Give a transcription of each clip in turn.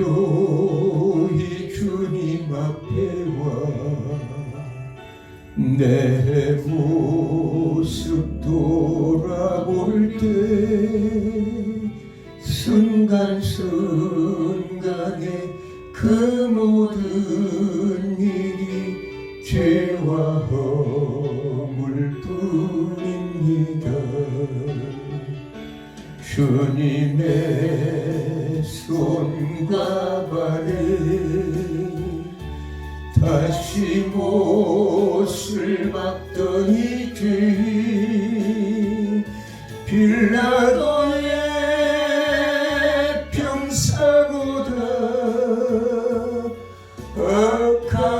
고요히 주님 앞에 와 내 모습 돌아볼 때 순간순간에 그 모든 일이 죄와 허물 뿐입니다. 주님의 손과 발에 다시 못을 박던 이 죄인 빌라도의 병사보다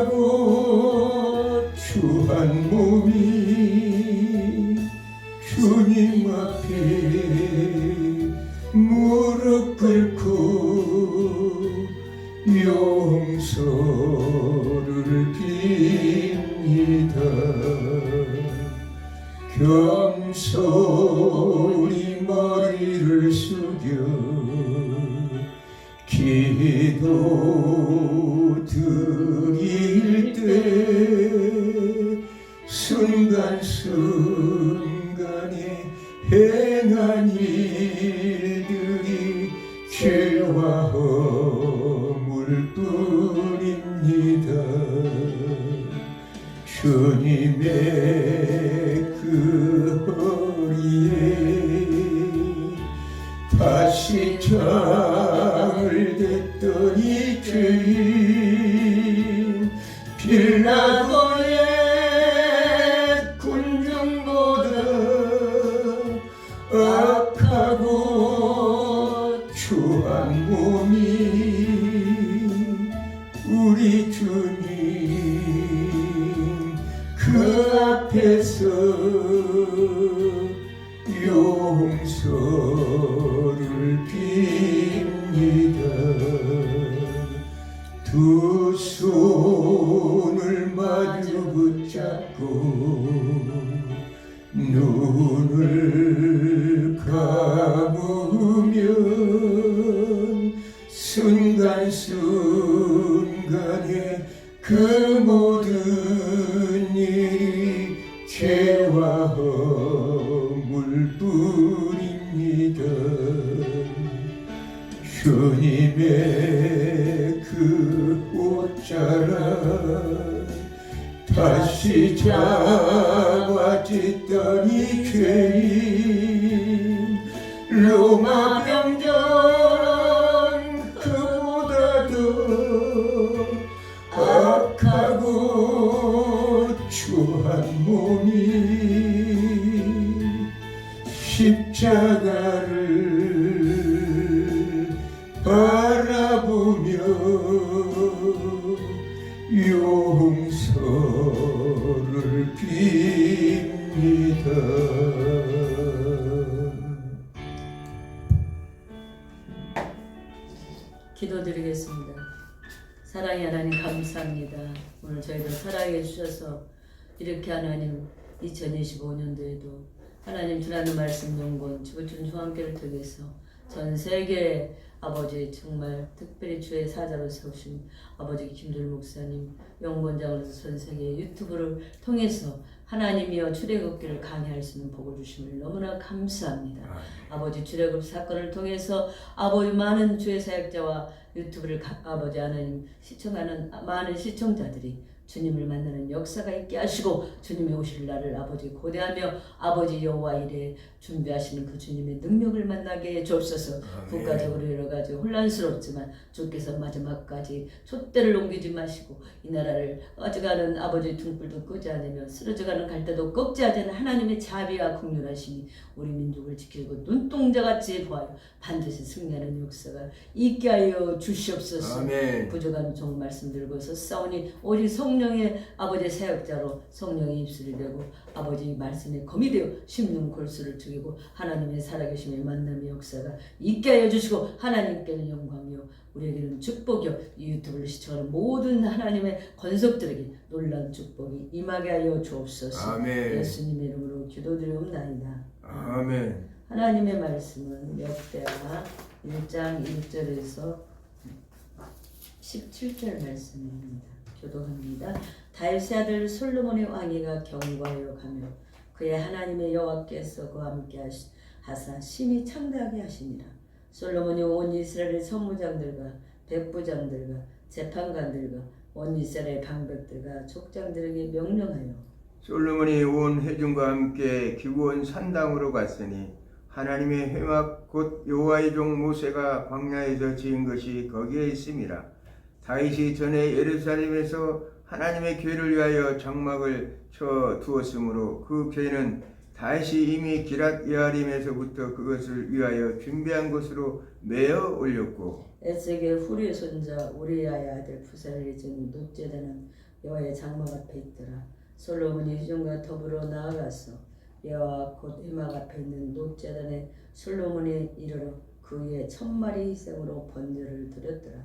악하고 추한 몸이 주님 앞에 무릎 꿇고 용서를 빕니다. 겸손히 머리를 숙여 기도 드릴 때 순간순간에 행한 일들이 죄와 허물 뿐입니다. 주님의 그 허리에 다시 장을 댔던 이 죄인 빌라도의 군중보다 악하고 추한 몸이 우리 주님 그 앞에서 용서를 빕니다. 두 손을 마주 붙잡고 눈을 감으면 순간순간에 그 모든 일이 죄와 허물 뿐입니다. 주님의 그 옷자락 다시 잡아짓던 이 죄인 로마 병전 그보다도 악하고 추한 몸이 십자가를 바라보며 용서를 빕니다. 기도드리겠습니다. 사랑의 하나님 감사합니다. 오늘 저희를 사랑해 주셔서 이렇게 하나님 2025년도에도 하나님 주라는 말씀 연구원 주부촌 중앙교회를 통해서 전 세계 아버지 정말 특별히 주의 사자로 세우신 아버지 김도일 목사님 연구원장으로서 전 세계 유튜브를 통해서 하나님이여 출애굽기를 강의할 수 있는 복을 주심을 너무나 감사합니다. 아버지 출애굽 사건을 통해서 아버지 많은 주의 사역자와 유튜브를 아버지 하나님 시청하는 많은 시청자들이 주님을 만나는 역사가 있게 하시고 주님이 오실 날을 아버지 고대하며 아버지 여호와 이래 준비하시는 그 주님의 능력을 만나게 해 주옵소서. 국가적으로 여러 가지 혼란스럽지만 주께서 마지막까지 촛대를 옮기지 마시고 이 나라를 어져가는 아버지 등불도 끄지 않으며 쓰러져가는 갈대도 꺾지 않는 하나님의 자비와 긍휼하심이 우리 민족을 지키고 눈동자같이 보아요 반드시 승리하는 역사가 있게 하여 주시옵소서. 아멘. 부족한 종 말씀 들고서 싸우니 오직 성령의 아버지 사역자로 성령의 입술이 되고 아버지 말씀에 검이 되어 심는 골수를 죽이고 하나님의 살아계심의 만남의 역사가 있게 하여 주시고 하나님께는 영광이요 우리에게는 축복이요 이 유튜브를 시청하는 모든 하나님의 권속들에게 놀라운 축복이 임하게 하여 주옵소서. 아멘. 예수님의 이름으로 기도드리옵나이다. 아멘. 하나님의 말씀은 역대하 1장 1절에서 17절 말씀입니다. 교독합니다. 다윗의 아들 솔로몬의 왕위가 경과하여 가며 그의 하나님의 여호와께서 그와 함께 하사 심히 창대하게 하시니라. 솔로몬이 온 이스라엘의 천부장들과 백부장들과 재판관들과 온 이스라엘의 방백들과 족장들에게 명령하여 솔로몬이 온 회중과 함께 기브온 산당으로 갔으니 하나님의 회막 곧 여호와의 종 모세가 광야에서 지은 것이 거기에 있음이라. 다윗이 전에 예루살렘에서 하나님의 궤를 위하여 장막을 쳐 두었으므로 그 궤는 다윗이 이미 기랏 예아림에서부터 그것을 위하여 준비한 곳으로 메어 올렸고 에스겔 후리의 손자 우리야의 아들 부살엘이 지은 놋제단은 여호와의 장막 앞에 있더라. 솔로몬이 회중과 더불어 나아가서 여호와 곧 회막 앞에 있는 놋제단에 솔로몬이 이르러 그 위에 1000마리 희생으로 번제를 드렸더라.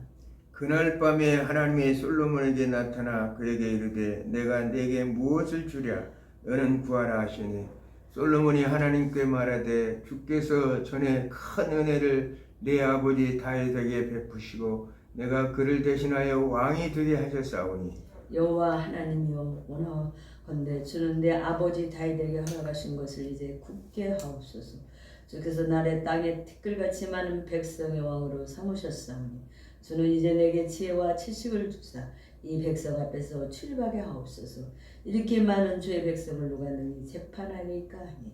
그날 밤에 하나님이 솔로몬에게 나타나 그에게 이르되 내가 네게 무엇을 주랴 너는 구하라 하시니 솔로몬이 하나님께 말하되 주께서 전에 큰 은혜를 내 아버지 다윗에게 베푸시고 내가 그를 대신하여 왕이 되게 하셨사오니 여호와 하나님이여 원하건대 주는 내 아버지 다윗에게 허락하신 것을 이제 굳게 하옵소서. 주께서 나를 땅에 티끌같이 많은 백성의 왕으로 삼으셨사오니 주는 이제 내게 지혜와 지식을 주사 이 백성 앞에서 출입하게 하옵소서. 이렇게 많은 주의 백성을 누가 능히 재판하리까 하니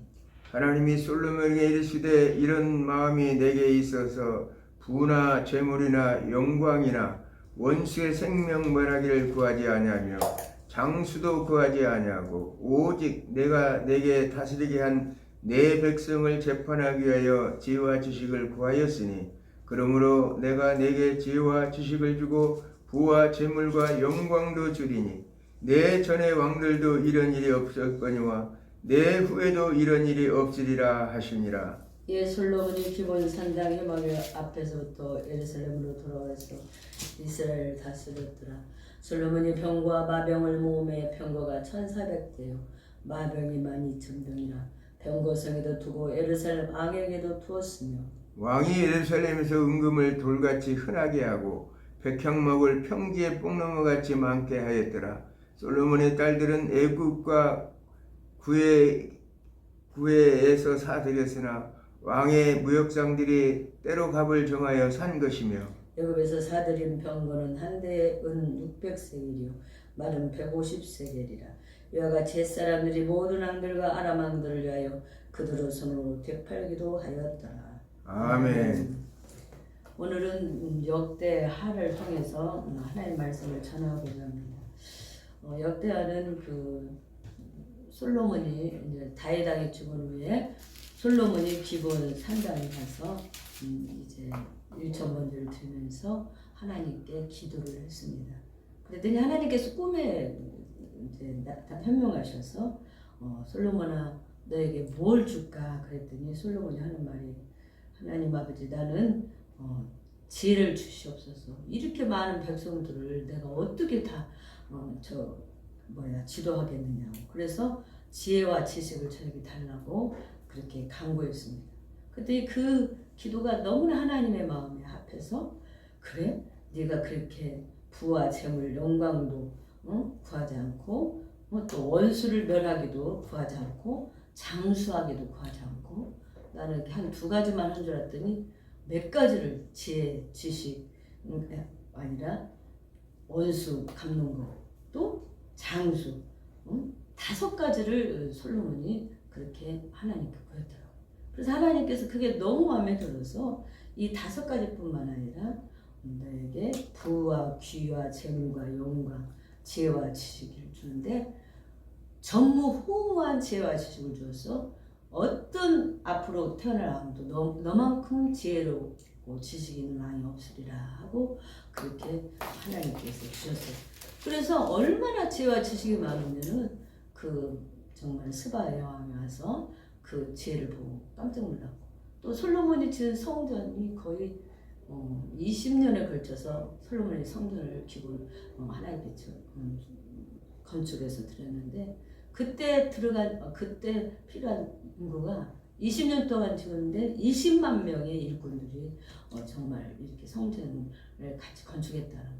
하나님이 솔로몬에게 이르시되 이런 마음이 내게 있어서 부나 재물이나 영광이나 원수의 생명 면하기를 구하지 아니하며 장수도 구하지 아니하고 오직 내가 내게 다스리게 한 내 백성을 재판하기 위하여 지혜와 지식을 구하였으니 그러므로 내가 내게 지혜와 지식을 주고 부와 재물과 영광도 주리니 내 전의 왕들도 이런 일이 없었거니와 내 후에도 이런 일이 없으리라 하시니라. 이에 솔로몬이 기본 산당 회막 앞에서부터 예루살렘으로 돌아와서 이스라엘을 다스렸더라. 솔로몬이 병과 마병을 모음해 병거가 1400대요 마병이 12000병이라 병거성에도 두고 예루살렘 왕에게도 두었으며 왕이 예루살렘에서 은금을 돌같이 흔하게 하고 백향 먹을 평지에 뽕나무같이 많게 하였더라. 솔로몬의 딸들은 애굽과 구해에서 사들였으나 왕의 무역상들이 때로 값을 정하여 산 것이며 애굽에서 사들인 병거는 한 대에 은 600세겔이요 말은 150세겔이라. 이와 같이 옛사람들이 모든 왕들과 아람 왕들을 위하여 그들의 손으로 되팔기도 하였더라. 아멘. 오늘은 역대하를 통해서 하나님의 말씀을 전하고자 합니다. 역대하는 그 솔로몬이 이제 다윗 왕의 죽은 후에 솔로몬이 기본 산당에 가서 이제 일천번제를 드리면서 하나님께 기도를 했습니다. 그랬더니 하나님께서 꿈에 이제 현명하셔서 솔로몬아 너에게 뭘 줄까 그랬더니 솔로몬이 하는 말이 하나님 아버지 나는 지혜를 주시옵소서. 이렇게 많은 백성들을 내가 어떻게 다 지도하겠느냐고. 그래서 지혜와 지식을 저에게 달라고 그렇게 간구했습니다. 그때 그 기도가 너무나 하나님의 마음에 합해서 그래 네가 그렇게 부와 재물 영광도 구하지 않고 또 원수를 멸하기도 구하지 않고 장수하기도 구하지 않고 나는 한 2가지만 한 줄 알았더니 몇 가지를 지혜, 지식 아니라 원수 갚는 거 또 장수 5가지를 솔로몬이 그렇게 하나님께 구했더라고요. 그래서 하나님께서 그게 너무 마음에 들어서 이 5가지뿐만 아니라 너에게 부와 귀와 재물과 영광 지혜와 지식을 주는데 전무후무한 지혜와 지식을 주어서 어떤 앞으로 태어날 왕도 너만큼 지혜롭고 지식 있는 왕이 없으리라 하고 그렇게 하나님께서 주셨어요. 그래서 얼마나 지혜와 지식이 많으면은 그 정말 스바의 왕이 와서 그 지혜를 보고 깜짝 놀랐고 또 솔로몬이 지은 성전이 거의 20년에 걸쳐서 솔로몬이 성전을 기본 하나님께 건축해서 드렸는데 그때 필요한 인구가 20년 동안 지었는데 20만 명의 일꾼들이 정말 이렇게 성전을 같이 건축했다는 거예요.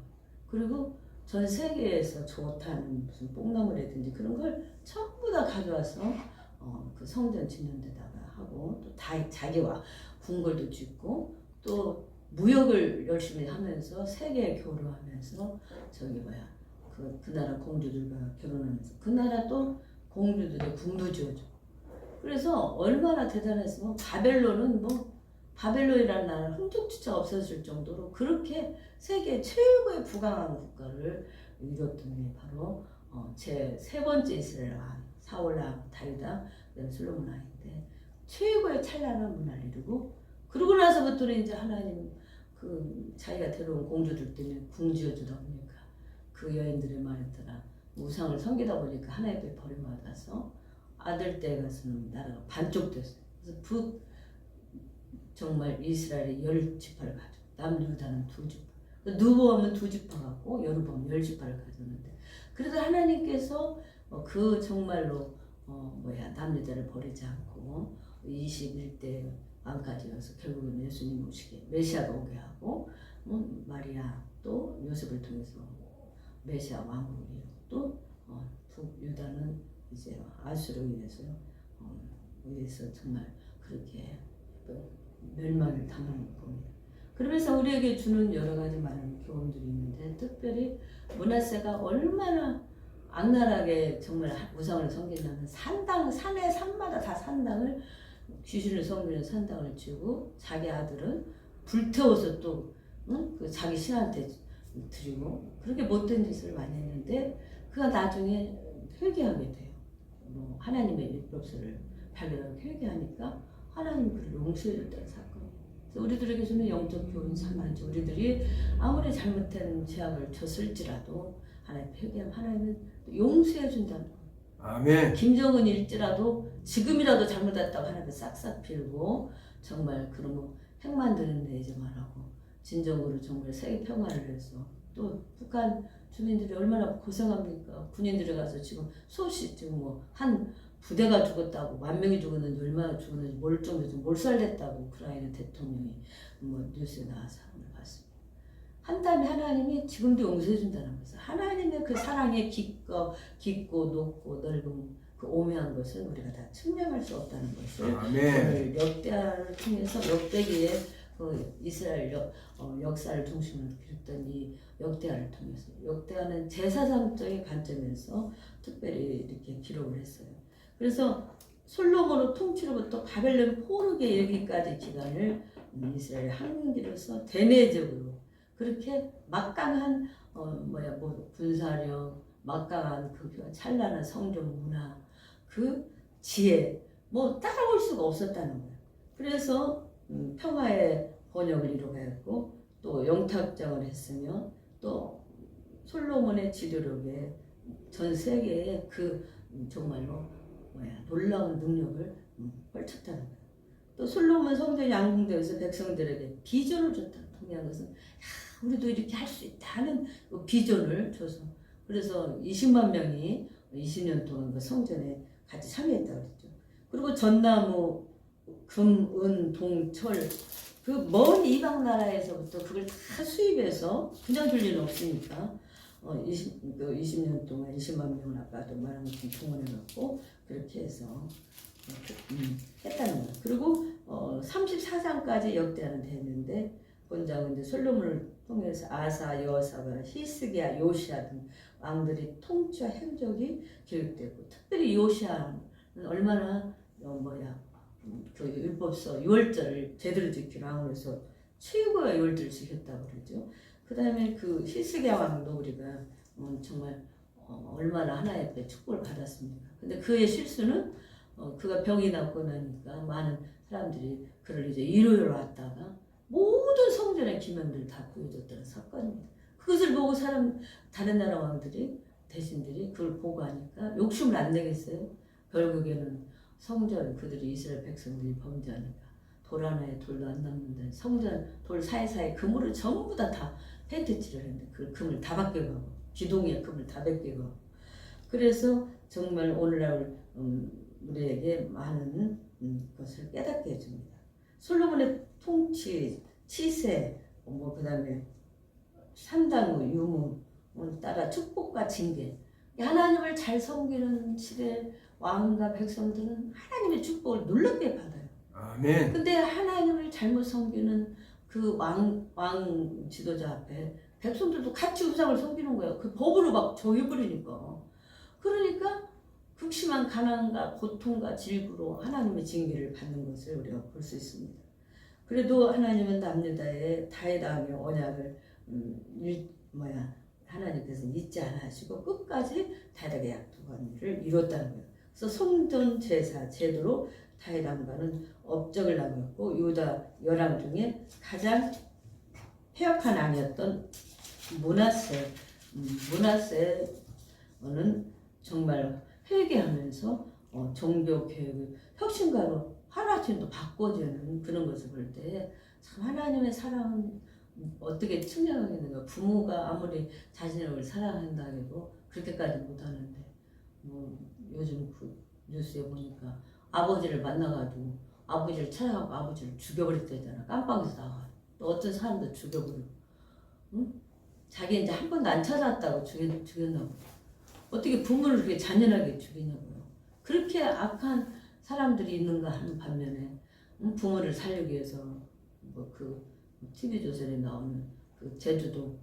그리고 전 세계에서 좋다는 무슨 뽕나무라든지 그런 걸 전부 다 가져와서 그 성전 짓는 데다가 하고 또 다 자기와 궁궐도 짓고 또 무역을 열심히 하면서 세계 교류하면서 그 나라 공주들과 결혼하면서 그 나라 또 공주들의 궁도 지어줘. 그래서 얼마나 대단했으면 바벨론이라는 나라는 흔적조차 없었을 정도로 그렇게 세계 최고의 부강한 국가를 이뤘던 게 바로 제 세 번째 이스라엘 왕 사울왕 다윗왕 그다음에 솔로몬 왕인데 최고의 찬란한 문화를 이루고 그러고 나서부터는 이제 하나님 그 자기가 데려온 공주들 때문에 궁 지어주다 보니까 그 여인들의 말에 따라 우상을 섬기다 보니까 하나님께 버림받아서 아들 때 가서는 나라가 반쪽 됐어요. 그래서 정말 이스라엘이 10지파를 가져. 남유다는 2지파. 누보하면 2지파 갖고 여로보암 10지파를 가졌는데 그래도 하나님께서 그 정말로 남유다를 버리지 않고 21대 왕까지 와서 결국은 예수님 오시게 메시아가 오게 하고 마리아 또 요셉을 통해서 메시아 왕으로 이루고 또 유다는 이제 아수로 인해서 정말 그렇게 멸망을 당하는 겁니다. 그러면서 우리에게 주는 여러 가지 많은 교훈들이 있는데 특별히 므낫세가 얼마나 악랄하게 정말 우상을 섬기냐면 산에 산마다 다 산당을 귀신을 섬기는 산당을 지고 자기 아들은 불태워서 또 그 자기 신한테 드리고 그렇게 못된 짓을 많이 했는데 그가 나중에 회개하게 돼요. 하나님의 율법서를 발견하고 회개하니까 하나님 그를 용서해줬다는 사건이에요. 그래서 우리들에게서는 영적 교훈 삼아야죠. 우리들이 아무리 잘못된 죄악을 졌을지라도 하나님 회개하면 하나님은 용서해준다는 거예요. 아멘. 김정은일지라도 지금이라도 잘못했다고 하나님께 싹싹 빌고 정말 그러면 핵 만드는 데 이제 말하고 진정으로 정말 세계 평화를 위해서 또 북한 주민들이 얼마나 고생합니까? 군인들이 가서 지금 수없이 지금 한 부대가 죽었다고 10,000명이 죽었는지 얼마나 죽었는지 모를 정도로 몰살됐다고 우크라이나 대통령이 뉴스에 나와서 하는 걸 봤습니다. 한 다음에 하나님이 지금도 용서해준다는 것을 하나님의 그 사랑의 깊고 높고 넓은 그 오묘한 것을 우리가 다 측량할 수 없다는 것을 오늘 역대하를 통해서 역대기의 그 이스라엘 역사를 중심으로 그렸던 이 역대하를 통해서 역대하는 제사상적인 관점에서 특별히 이렇게 기록을 했어요. 그래서 솔로몬의 통치로부터 바벨론 포로기에 이르기까지 기간을 이스라엘 항기로서 대내적으로 그렇게 막강한 군사력, 막강한 그 찬란한 성전 문화, 그 지혜 따라올 수가 없었다는 거예요. 그래서 평화의 번영을 이루어갔고 또 영탁장을 했으며 또 솔로몬의 지도력에 전 세계에 그 정말로 놀라운 능력을 펼쳤다는 거예요. 또 솔로몬 성전이 양궁되어서 백성들에게 비전을 줬다. 통한 것은 우리도 이렇게 할 수 있다는 비전을 줘서 그래서 20만 명이 20년 동안 그 성전에 같이 참여했다고 그랬죠. 그리고 전나무, 금, 은, 동, 철 그 먼 이방 나라에서부터 그걸 다 수입해서 그냥 줄 일은 없으니까 20년 동안 20만 명을 아까도 말한 것처럼 동원해갖고 그렇게 해서 했다는 거예요. 그리고 34장까지 역대하는 됐는데 본장은 이제 솔로몬을 통해서 아사, 여호사밧, 히스기야, 요시야 등 왕들이 통치와 행적이 기록되고 특별히 요시야는 얼마나 그 율법서 6월절을 제대로 지키는 왕으로 해서 최고의 6월절을 지켰다고 그러죠. 그 다음에 그 히스기야 왕도 우리가 정말 얼마나 하나님 앞에 축복을 받았습니까? 근데 그의 실수는 그가 병이 났고 나니까 많은 사람들이 그를 이제 위로하러 왔다가 모든 성전의 기명들을 다 보여줬다는 사건입니다. 그것을 보고 다른 나라 왕들이 대신들이 그걸 보고 하니까 욕심을 안 내겠어요. 결국에는 성전 그들이 이스라엘 백성들이 범죄하니까 돌 하나에 돌도 안 남는데 성전 돌 사이사이 그물을 전부 다 페인트칠을 했는데 그 금을 다 벗겨가고 기둥에 금을 다 벗겨가고 그래서 정말 오늘날 우리에게 많은 것을 깨닫게 해줍니다. 솔로몬의 통치, 치세, 그다음에 산당의 유무 따라 축복과 징계. 하나님을 잘 섬기는 시대 왕과 백성들은 하나님의 축복을 놀랍게 받아요. 아멘. 근데 하나님을 잘못 섬기는 그 왕 지도자 앞에 백성들도 같이 우상을 섬기는 거예요. 그 법으로 막 정해버리니까. 그러니까 극심한 가난과 고통과 질구로 하나님의 징계를 받는 것을 우리가 볼 수 있습니다. 그래도 하나님은 남유다의 다윗왕의 언약을 하나님께서 잊지 않아 하시고 끝까지 다윗에게 약속한 일을 이뤘다는 거예요. 그래서 성전 제사 제도로 다윗왕과는 업적을 남겼고 유다 열왕 중에 가장 패역한 왕이었던 므낫세는 정말 회개하면서 종교 개혁을 혁신가로 하루아침에 바꿔주는 그런 것을 볼 때 참 하나님의 사랑은 어떻게 측량하겠는가. 부모가 아무리 자신을 사랑한다 해도 그렇게까지 못하는데 요즘 그 뉴스에 보니까 아버지를 만나가지고 아버지를 찾아가고 아버지를 죽여버렸다잖아. 깜빵에서 나와. 또 어떤 사람도 죽여버리고, 응? 자기 이제 한 번도 안 찾아왔다고 죽였나고. 어떻게 부모를 그렇게 잔인하게 죽이냐고요. 그렇게 악한 사람들이 있는가 하는 반면에 부모를 살리기 위해서 그 TV조선에 나오는 그 제주도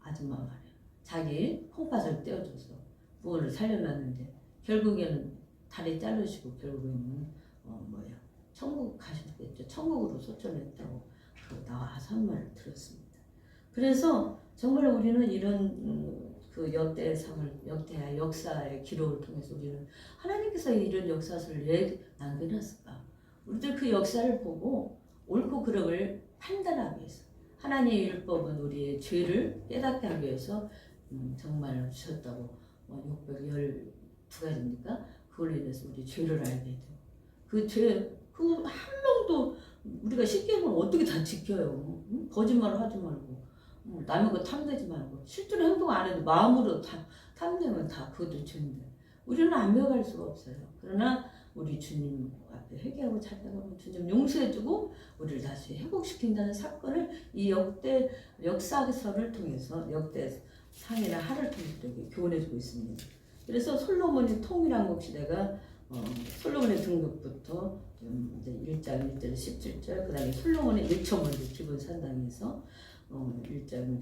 아줌마 말이야. 자기 콩팥을 떼어줘서 부모를 살려놨는데 결국에는 다리 자르시고 결국에는 천국 가셨겠죠. 천국으로 소천했다고 나와서 한 말을 들었습니다. 그래서 정말 우리는 이런 그 역대의 역사의 기록을 통해서 우리는 하나님께서 이런 역사를 왜 남겨놨을까? 우리들 그 역사를 보고 옳고 그름을 판단하기 위해서 하나님의 율법은 우리의 죄를 깨닫게 하기 위해서 정말 주셨다고 612가지입니까? 그걸로 인해서 우리 죄를 알게 되고 그 죄 그 한 명도 우리가 십계명을 어떻게 다 지켜요? 거짓말을 하지 말고 남의 거 탐내지 말고 실제로 행동 안 해도 마음으로 탐내면 다 그것도 죄인데 우리는 안 배워갈 수가 없어요. 그러나 우리 주님 앞에 회개하고 찾아가고 주님 용서해주고 우리를 다시 회복시킨다는 사건을 이 역사서를 통해서 역대상이나 하를 통해서 이렇게 교훈해주고 있습니다. 그래서 솔로몬의 통일왕국 시대가 솔로몬의 등극부터 이제 1장 1절 17절 그 다음에 솔로몬의 1초 먼저 기본 산당에서 1장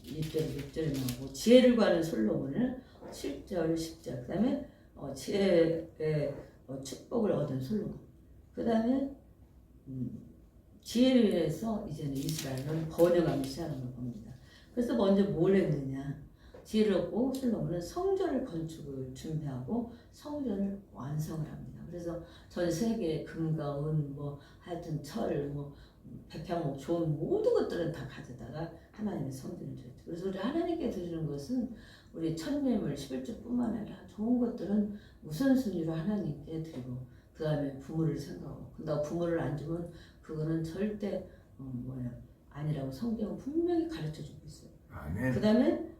1절 6절에 나오고 지혜를 구하는 솔로몬을 7절 10절 그 다음에 지혜의 축복을 얻은 솔로몬 그 다음에 지혜를 위해서 이제는 이스라엘은 번영하기 시작하는 걸 봅니다. 그래서 먼저 뭘 했느냐 지혜를 얻고 솔로몬은 성전을 건축을 준비하고 성전을 완성을 합니다. 그래서 전 세계 금과 은 하여튼 철 백향목 좋은 모든 것들은 다 가져다가 하나님의 성전을 드렸죠. 그래서 우리 하나님께 드리는 것은 우리 천매물 11조뿐만 아니라 좋은 것들은 우선순위로 하나님께 드리고 그 다음에 부모를 생각하고 근데 부모를 안 주면 그거는 절대 아니라고 성경은 분명히 가르쳐주고 있어요. 아멘. 그 다음에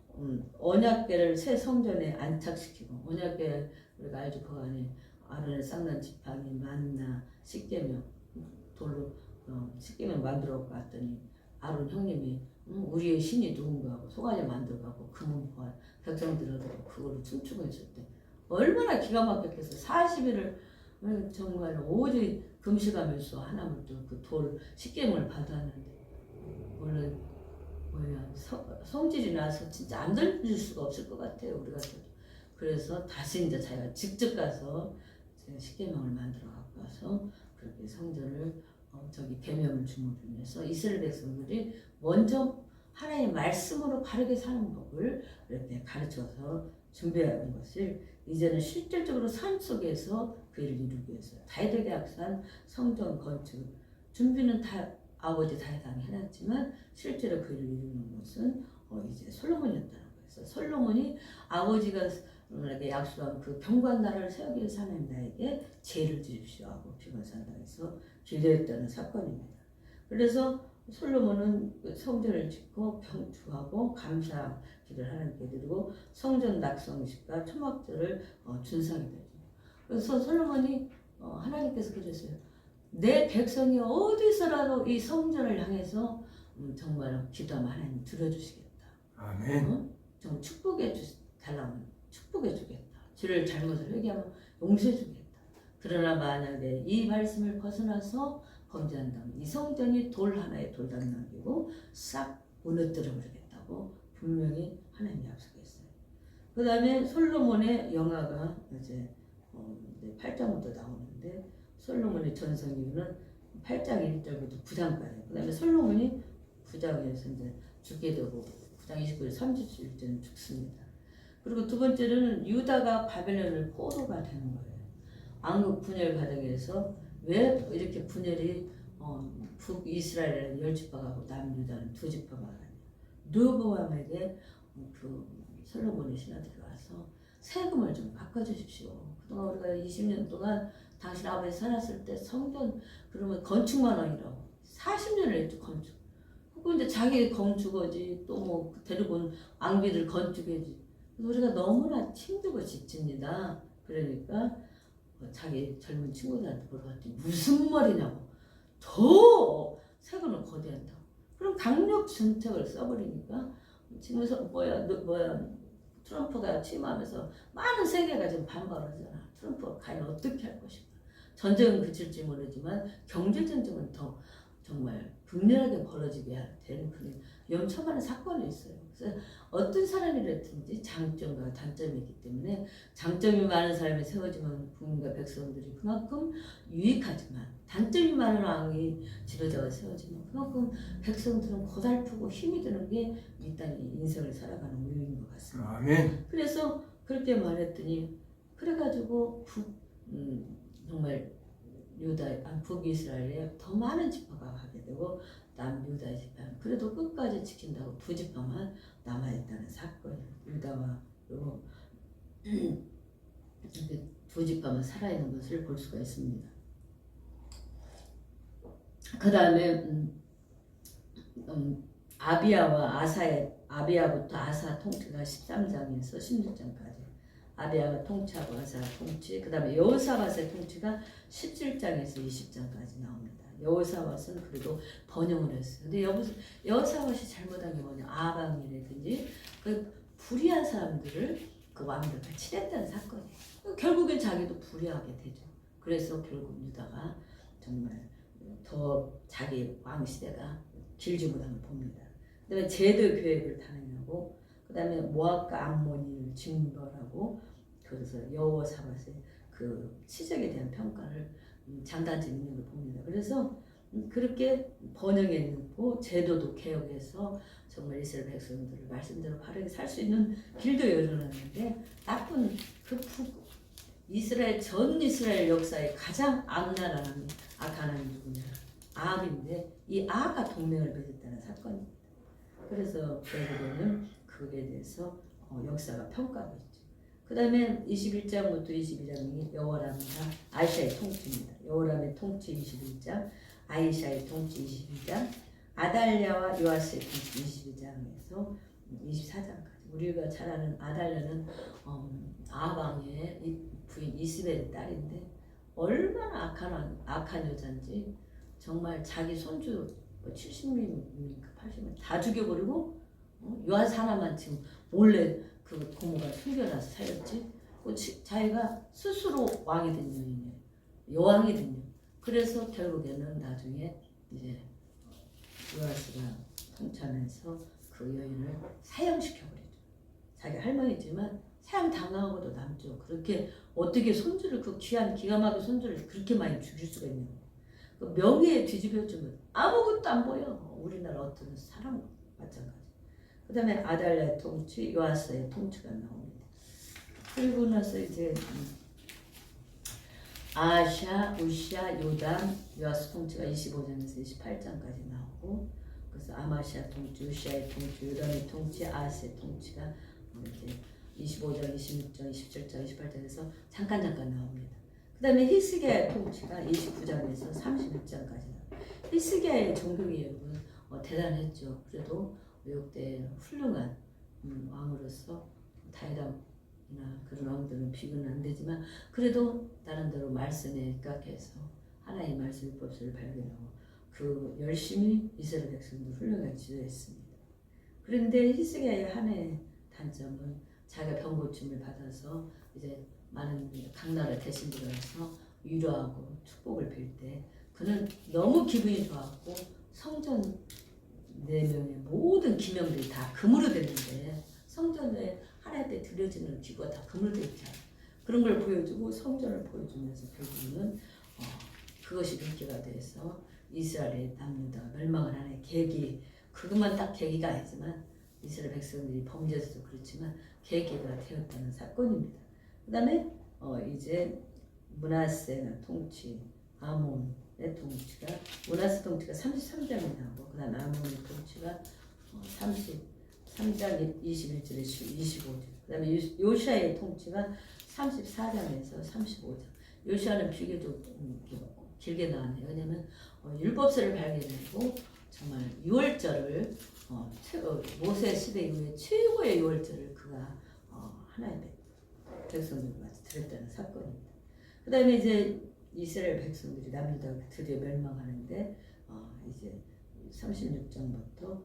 언약궤를 새 성전에 안착시키고 언약궤 우리가 알죠. 그 안에 아론의 쌍난 지팡이 만나 십계명 돌로 십계명 만들어 갔더니 아론 형님이 우리의 신이 누군가 하고 소가지 만들어 가고 금은보화 백성들하고 그걸로 춤추고 있을 때 얼마나 기가 막혔겠어. 40일을 정말 오직 금식하면서 하나님부터 그 돌 십계명을 받았는데 원래 성질이 나서 진짜 안 들릴 수가 없을 것 같아요. 우리가 그래서 다시 이제 자기가 직접 가서 십계명을 만들어 갖고 와서 그렇게 성전을 계명을 주문해서 이스라엘 백성들이 먼저 하나님의 말씀으로 바르게 사는 법을 이렇게 가르쳐서 준비하는 것을 이제는 실질적으로 삶 속에서 그 일을 이루기 위해서 다윗에게 약속한 성전 건축 준비는 다 아버지 다윗왕이 해놨지만 실제로 그 일을 이루는 것은 이제 솔로몬이었다는 거예요. 그래서 솔로몬이 아버지가 약속한 그 경관 나라를 세우기 위해서 하나님 나에게 지혜를 주십시오 하고 비건산당에서 기도했다는 사건입니다. 그래서 솔로몬은 성전을 짓고 병주하고 감사 기도를 하나님께 드리고 성전 낙성식과 초막절을 준수하게 되죠. 그래서 솔로몬이 하나님께서 그랬어요. 내 백성이 어디서라도 이 성전을 향해서 정말 기도하면 하나님 들어주시겠다. 아멘. 정말 축복해 달라면 축복해 주겠다. 주를 잘못을 회개하면 용서해 주겠다. 그러나 만약에 이 말씀을 벗어나서 범죄한다면 이 성전이 돌 하나에 돌담나기고 싹 무너뜨려 버리겠다고 분명히 하나님이 약속했어요. 그 다음에 솔로몬의 영화가 이제 8장부터 나오는데 솔로몬의 전성 이유는 8장 1절부터 9장까지. 그 다음에 솔로몬이 9장에서 이제 죽게 되고 9장 29절 31절은 죽습니다. 그리고 두 번째로는 유다가 바벨론을 포로가 되는 거예요. 왕국 분열 과정에서 왜 이렇게 분열이 북이스라엘은 10지파가고 남유다는 2지파가 하냐. 르호보암에게 그 솔로몬의 신하들이 와서 세금을 좀 바꿔주십시오. 그동안 우리가 20년 동안 당신 아버지 살았을 때 성전 그러면 건축만 원이라고 40년을 했죠. 건축. 그리고 이제 자기 건축어지 또 뭐 데리고 온 왕비들 건축해지. 그래서 우리가 너무나 힘들고 지칩니다. 그러니까 자기 젊은 친구들한테 물어봤더니 무슨 말이냐고. 더 세금을 거대한다고. 그럼 강력 정책을 써버리니까 지금 트럼프가 취임하면서 많은 세계가 지금 반발을 하잖아. 트럼프가 과연 어떻게 할 것인가. 전쟁은 그칠지 모르지만 경제 전쟁은 더 정말 극렬하게 벌어지게 되는 그런 위험천만한 사건이 있어요. 그래서 어떤 사람이라든지 장점과 단점이 있기 때문에 장점이 많은 사람이 세워지면 국민과 백성들이 그만큼 유익하지만 단점이 많은 왕이 지도자가 세워지면 그만큼 백성들은 고달프고 힘이 드는 게 이 땅의 인생을 살아가는 우유인 것 같습니다. 아멘. 그래서 그렇게 말했더니 그래가지고 정말 북이스라엘에 더 많은 지파가 가게 되고 남유다의 지파는 그래도 끝까지 지킨다고 2지파만 남아있다는 사건이에요. 유다와 그리고 2지파만 살아있는 것을 볼 수가 있습니다. 그 다음에 아비야부터 아사 통치가 13장에서 16장까지 아비야가 통치하고 아사 통치, 그 다음에 여호사밧의 통치가 17장에서 20장까지 나옵니다. 여호사밧은 그래도 번영을 했어요. 근데 여호사밧이 잘못한 게 뭐냐, 아방이라든지 그 불의한 사람들을 그 왕들과 치랬다는 사건이에요. 결국엔 자기도 불의하게 되죠. 그래서 결국 유다가 정말 더 자기 왕 시대가 길지 못한 걸 봅니다. 그 다음에 제드 계획을 단행하고 그 다음에 모압과 암몬을 징벌하고 그래서 여호사밧의 그 치적에 대한 평가를 장단점 있는 걸 봅니다. 그래서 그렇게 번영했고 제도도 개혁해서 정말 이스라엘 백성들을 말씀대로 바르게 살 수 있는 길도 열어놨는데 나쁜 그 이스라엘 전 이스라엘 역사의 가장 악한 하나님 누구냐? 아합인데 이 아합과 동맹을 맺었다는 사건입니다. 그래서 결국에는 그에 대해서 역사가 평가하고 있죠. 그 다음에 21장부터 22장이 여호람과 아이샤의 통치입니다. 여호람의 통치 21장, 아이샤의 통치 22장, 아달랴와 요아스의 통치 22장에서 24장까지. 우리가 잘 아는 아달랴는 아합 왕의 부인 이스벨의 딸인데 얼마나 악한 여자인지 정말 자기 손주 70명인가 80명 다 죽여버리고 요아스 하나만 지금 몰래 그 고모가 숨겨놔서 살렸지. 자기가 스스로 왕이 된 여인이에요. 여왕이 된 여인. 그래서 결국에는 나중에 이제 요아스가 통치하면서 그 여인을 사형시켜버리죠. 자기 할머니지만 사형 당하고도 남죠. 그렇게 어떻게 손주를 그 귀한 기가 막힌 손주를 그렇게 많이 죽일 수가 있냐고. 그 명예에 뒤집혀주면 아무것도 안 보여. 우리나라 어떤 사람 마찬가지. 그 다음에 아달랴의 통치, 요아스의 통치가 나옵니다. 그리고 나서 이제 아샤, 우시아, 요담, 요아스 통치가 25장에서 28장까지 나오고 그래서 아마시아 통치, 우시아의 통치, 요담의 통치, 아하스의 통치가 이렇게 25장, 26장, 27장, 28장에서 잠깐 나옵니다. 그 다음에 히스기야의 통치가 29장에서 31장까지 나옵니다. 히스기야의 종교개혁은 대단했죠. 그래도 역대 훌륭한 왕으로서 다윗왕 그런 왕들은 비교는 안 되지만 그래도 나름대로 말씀에 입각해서 하나의 말씀 율법서를 발견하고 그 열심히 이스라엘 백성들 훌륭하게 지도했습니다. 그런데 히스기야의 하나의 단점은 자기가 병 고침을 받아서 이제 많은 각 나라 대신들어서 위로하고 축복을 빌 때 그는 너무 기분이 좋았고 성전 4명의 모든 기명들이 다 금으로 됐는데 성전에 하나님 앞에 드려지는 기구가 다 금으로 되어 있잖아. 그런 걸 보여주고 성전을 보여주면서 결국은 그것이 계기가 돼서 이스라엘의 남유다가 멸망을 하는 계기, 그것만 딱 계기가 아니지만 이스라엘 백성들이 범죄에서도 그렇지만 계기가 되었다는 사건입니다. 그 다음에 이제 므낫세의 통치, 아몬의 통치가 므낫세 통치가 33장이 나오고 그 다음에 아몬의 통치가 33장 21절에서 25절, 그 다음에 요시아의 통치가 34장에서 35장. 요시아는 비교적 길게 나왔네요. 왜냐하면 율법서를 발견하고 정말 유월절을 모세 시대 이후에 최고의 유월절을 그가 하나님의 백성들과 드렸다는 사건입니다. 그 다음에 이제 이스라엘 백성들이 남유다가 드디어 멸망하는데 이제 36장부터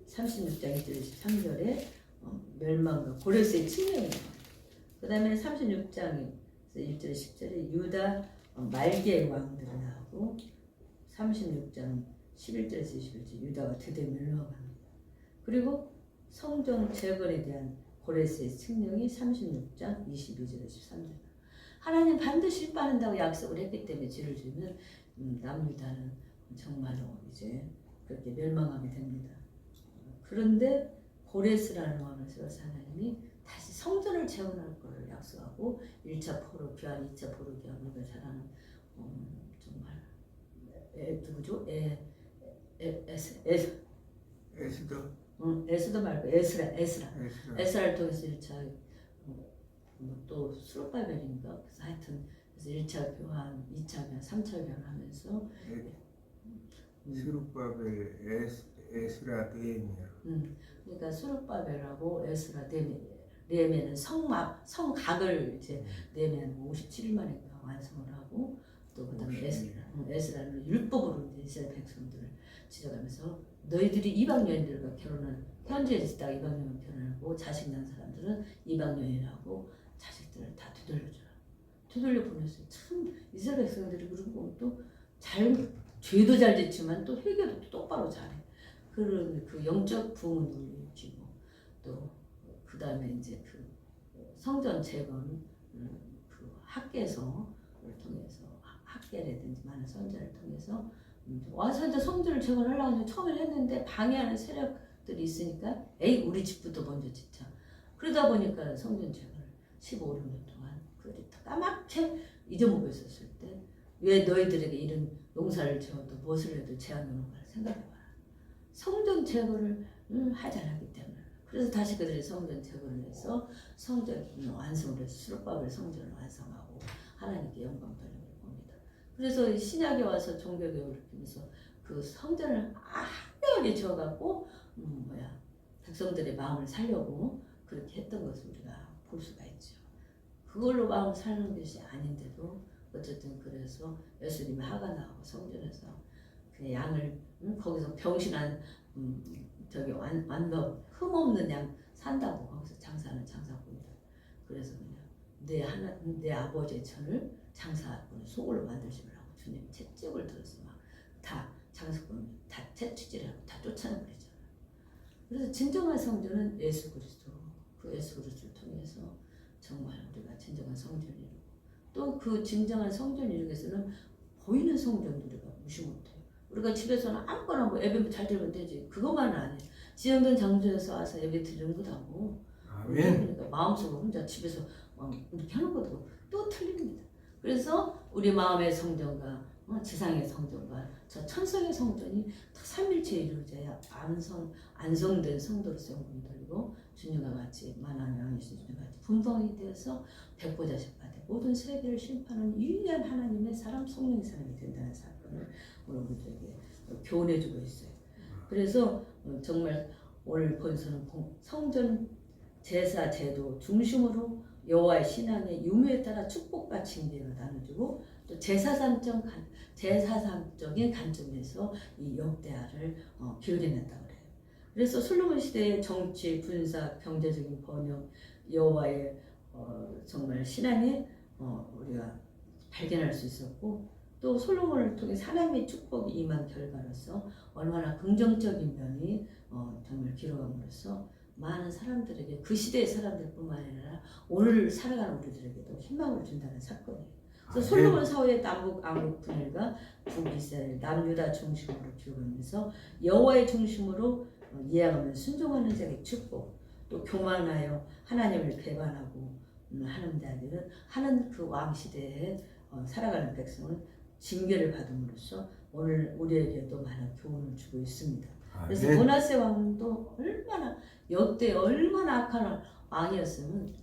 36장 1절 23절에 멸망과 고레스의 칙령이 나옵니다. 그 다음에 36장 1절 10절에 유다 말기의 왕들이 나오고 36장 11절에서 21절 유다가 드디어 멸망합니다. 그리고 성전 재건에 대한 고레스의 칙령이 36장 22절에서 13절. 하나님 반드시 일반한다고 약속을 했기 때문에 죄를 지으면 남유다는 정말로 이제 그렇게 멸망하게 됩니다. 그런데 고레스라는 왕을 세워서 하나님이 다시 성전을 재건할 것을 약속하고 1차 포로 귀환, 2차 포로 귀환, 우리가 잘 아는 정말 누구죠? 에스더 말고 에스라를 통해서 1차 또 수르바벨인가 그래서 하여튼 그래서 1차 교환, 2차 교환, 3차 교환하면서 수르바벨, 에스라, 느헤미야. 그러니까 수르바벨하고 에스라, 느헤미야는 성각을 이제 느헤미야는 57일 만에 완성을 하고 또 그다음에 에스라는 율법으로 이제 이스라엘 백성들을 지켜가면서 너희들이 이방 여인들과 결혼한 현지에서 딱 이방 여인 결혼하고 자식 낳은 사람들은 이방 여인하고 자식들을 다 되돌려 보냈어요. 참 이스라엘 백성들이 그리고 또 죄도 잘 짓지만 또 회개도 똑바로 잘해. 그런 그 영적 부흥을 누리고 또 그 다음에 이제 그 성전 재건 그 학계서를 통해서 학계라든지 많은 선자를 통해서 와서 이제 성전을 재건하려고 하는데 처음에 했는데 방해하는 세력들이 있으니까 에이 우리 집부터 먼저 짓자. 그러다 보니까 성전 재건을 15년 동안 그들이 까맣게 잊어먹고 있었을 때 왜 너희들에게 이런 농사를 지어도 무엇을 해도 재앙이 오는 걸 생각해봐라. 성전 재건을 하지 않았기 때문에. 그래서 다시 그들이 성전 재건을 해서 성전 완성을 해서 수르바벨 성전을 완성하고 하나님께 영광 돌리는 겁니다. 그래서 신약에 와서 종교개혁을 일으키면서 그 성전을 한명하게 지어갖고 백성들의 마음을 살려고 그렇게 했던 것을 우리가 볼 수가 있죠. 그걸로 마음을 사는 것이 아닌데도 어쨌든 그래서 예수님이 화가 나고 성전에서 그 양을 거기서 병신한 저기 완벽 흠없는 양 산다고 거기서 장사하는 장사꾼들. 그래서 그냥 내 아버지의 천을 장사꾼을 속으로 만들지 말라고 주님 채찍을 들어서 막 다 장사꾼을 다 채찍질하고 다 쫓아내버리잖아요. 그래서 진정한 성전은 예수 그리스도, 그 예수 그리스도를 통해서 정말 우리가 진정한 성전을 이루고 또 그 진정한 성전을 이루기 위해서는 보이는 성전도 우리가 무시 못해요. 우리가 집에서는 아무거나 예배 잘 드리면 되지. 그것만은 안 해. 지정된 장소에서 와서 예배 드리는 거다고. 아멘. 그러니까 마음속으로 혼자 집에서 이렇게 하는 것도 또 틀립니다. 그래서 우리 마음의 성전과 지상의 성전과 저 천성의 성전이 삼일체에 이루어져야 안성된 성도로서 영광을 돌리고 주님과 같이 만왕의 왕이신 주님과 같이 분봉이 되어서 백보자식 받아 모든 세계를 심판하는 유일한 하나님의 사람 성령의 사람이 된다는 사건을 오늘 우리에게 교훈해주고 있어요. 그래서 정말 오늘 본서는 성전 제사 제도 중심으로 여호와의 신앙의 유무에 따라 축복과 징계가 나눠지고 또 제사상적인 관점에서 이 역대하를 기울여낸다고 그래요. 그래서 솔로몬 시대의 정치, 군사, 경제적인 번영, 여호와의 정말 신앙에 우리가 발견할 수 있었고 또 솔로몬을 통해 하나님의 축복이 임한 결과로서 얼마나 긍정적인 면이 정말 기록함으로써 많은 사람들에게 그 시대의 사람들뿐만 아니라 오늘 살아가는 우리들에게도 희망을 준다는 사건이에요. 그래서 솔로몬 사후의 남북 암흑 분열과 북이스라엘 남유다 중심으로 기록하면서 여호와의 중심으로 이해하면 순종하는 자의 축복, 또 교만하여 하나님을 배반하고 하는 자들은 하는 그 왕 시대에 살아가는 백성은 징계를 받음으로써 오늘 우리에게도 많은 교훈을 주고 있습니다. 그래서 므낫세 왕도 얼마나 역대 얼마나 악한 왕이었으면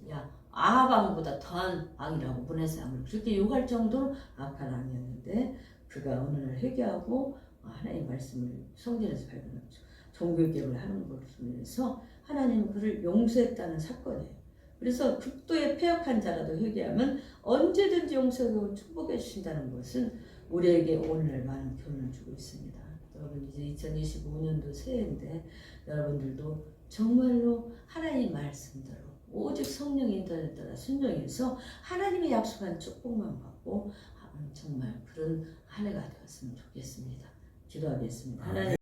아합 왕보다 더한 왕이라고 므낫세 왕을 그렇게 욕할 정도로 악한 왕이었는데 그가 어느 날 회개하고 하나님 말씀을 성전에서 발견했죠. 종교개혁을 하는 것으로 인해서 하나님은 그를 용서했다는 사건이에요. 그래서 극도의 패역한 자라도 회개하면 언제든지 용서하고 축복해 주신다는 것은 우리에게 오늘 많은 교훈을 주고 있습니다. 여러분 이제 2025년도 새해인데 여러분들도 정말로 하나님 말씀대로 오직 성령 인도에 따라 순종해서 하나님의 약속한 축복만 받고 정말 그런 한 해가 되었으면 좋겠습니다. 기도하겠습니다. 하나님